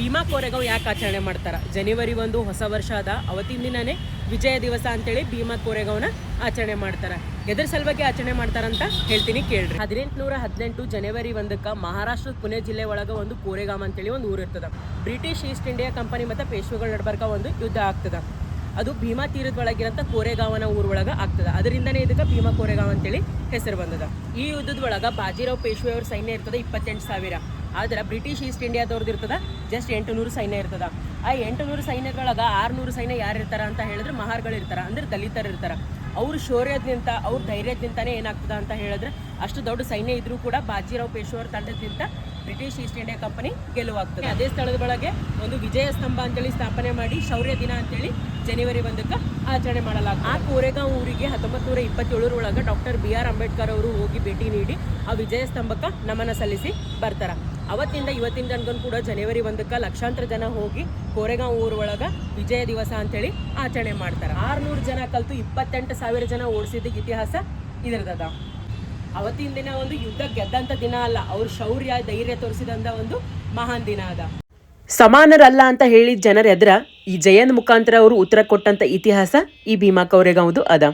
ಭೀಮಾ ಕೋರೆಗಾಂವ್ ಯಾಕೆ ಆಚರಣೆ ಮಾಡ್ತಾರೆ? ಜನವರಿ 1 ಹೊಸ ವರ್ಷ ಅದ, ಅವತ್ತಿನ ದಿನನೇ ವಿಜಯ ದಿವಸ ಅಂತೇಳಿ ಭೀಮಾ ಕೋರೆಗಾಂವ್ನ ಆಚರಣೆ ಮಾಡ್ತಾರೆ. ಎದ್ರ ಸಲುವಾಗಿ ಆಚರಣೆ ಮಾಡ್ತಾರಂತ ಹೇಳ್ತೀನಿ ಕೇಳ್ರಿ. 1818 ಜನವರಿ 1ಕ್ಕೆ ಮಹಾರಾಷ್ಟ್ರದ ಪುಣೆ ಜಿಲ್ಲೆ ಒಳಗೆ ಒಂದು ಕೋರೆಗಾಂವ್ ಅಂತೇಳಿ ಒಂದು ಊರು ಇರ್ತದೆ. ಬ್ರಿಟಿಷ್ ಈಸ್ಟ್ ಇಂಡಿಯಾ ಕಂಪನಿ ಮತ್ತು ಪೇಶ್ವೆಗಳ ನಡ್ಬರ್ಕ ಒಂದು ಯುದ್ಧ ಆಗ್ತದೆ. ಅದು ಭೀಮಾ ತೀರದೊಳಗಿರಂಥ ಕೋರೆಗಾಂವನ ಊರೊಳಗೆ ಆಗ್ತದೆ. ಅದರಿಂದನೇ ಇದಕ್ಕೆ ಭೀಮಾ ಕೋರೆಗಾಂವ್ ಅಂತೇಳಿ ಹೆಸರು ಬಂದದ. ಈ ಯುದ್ಧದ ಒಳಗೆ ಬಾಜಿರಾವ್ ಪೇಶ್ವೆ ಅವ್ರ ಸೈನ್ಯ ಇರ್ತದೆ 28,000. ಆದ್ರೆ ಬ್ರಿಟಿಷ್ ಈಸ್ಟ್ ಇಂಡಿಯಾದವ್ರದ್ದು ಇರ್ತದ ಜಸ್ಟ್ 800 ಸೈನ್ಯ ಇರ್ತದ. ಆ 800 ಸೈನ್ಯದೊಳಗೆ 600 ಸೈನ್ಯ ಯಾರು ಇರ್ತಾರ ಅಂತ ಹೇಳಿದ್ರೆ ಮಹಾರ್ಗಳು ಇರ್ತಾರ, ಅಂದ್ರೆ ದಲಿತರು ಇರ್ತಾರ. ಅವ್ರ ಶೌರ್ಯದಿಂದ ಅವ್ರ ಧೈರ್ಯದಿಂದನೇ ಏನಾಗ್ತದ ಅಂತ ಹೇಳಿದ್ರೆ ಅಷ್ಟು ದೊಡ್ಡ ಸೈನ್ಯ ಇದ್ರೂ ಕೂಡ ಬಾಜಿರಾವ್ ಪೇಶ್ವೆ ತಂಡದಿಂದ ಬ್ರಿಟಿಷ್ ಈಸ್ಟ್ ಇಂಡಿಯಾ ಕಂಪನಿ ಗೆಲುವಾಗ್ತದೆ. ಅದೇ ಸ್ಥಳದ ಒಳಗೆ ಒಂದು ವಿಜಯ ಸ್ತಂಭ ಅಂತೇಳಿ ಸ್ಥಾಪನೆ ಮಾಡಿ ಶೌರ್ಯ ದಿನ ಅಂತೇಳಿ ಜನವರಿ 1ಕ್ಕೆ ಆಚರಣೆ ಮಾಡಲಾಗ್ತದೆ. ಆ ಕೋರೆಗಾಂವ್ ಊರಿಗೆ 1927 ಒಳಗೆ ಡಾಕ್ಟರ್ BR ಅಂಬೇಡ್ಕರ್ ಅವರು ಹೋಗಿ ಭೇಟಿ ನೀಡಿ ಆ ವಿಜಯ ಸ್ತಂಭಕ್ಕೆ ನಮನ ಸಲ್ಲಿಸಿ ಬರ್ತಾರ. ಅವತ್ತಿಂದ ಇವತ್ತಿನ ತನಕ ಕೂಡ ಜನವರಿ 1ಕ್ಕೆ ಲಕ್ಷಾಂತರ ಜನ ಹೋಗಿ ಕೋರೆಗಾಂವ್ ಊರ ಒಳಗೆ ವಿಜಯ ದಿವಸ ಅಂತೇಳಿ ಆಚರಣೆ ಮಾಡ್ತಾರೆ. 600 ಜನ ಕಲ್ತು 28,000 ಜನ ಓಡಿಸಿದ ಇತಿಹಾಸ ಇದರದ. ಅವತ್ತಿನ ದಿನ ಒಂದು ಯುದ್ಧ ಗೆದ್ದಂಥ ದಿನ ಅಲ್ಲ, ಅವ್ರ ಶೌರ್ಯ ಧೈರ್ಯ ತೋರಿಸಿದಂಥ ಒಂದು ಮಹಾನ್ ದಿನ ಅದ. ಸಮಾನರಲ್ಲ ಅಂತ ಹೇಳಿದ ಜನರ ಎದುರ ಈ ಜಯಂತ್ ಮುಖಾಂತರ ಅವರು ಉತ್ತರ ಕೊಟ್ಟಂತ ಇತಿಹಾಸ ಈ ಭೀಮಾ ಕೋರೆಗಾಂವ್ದು ಅದ.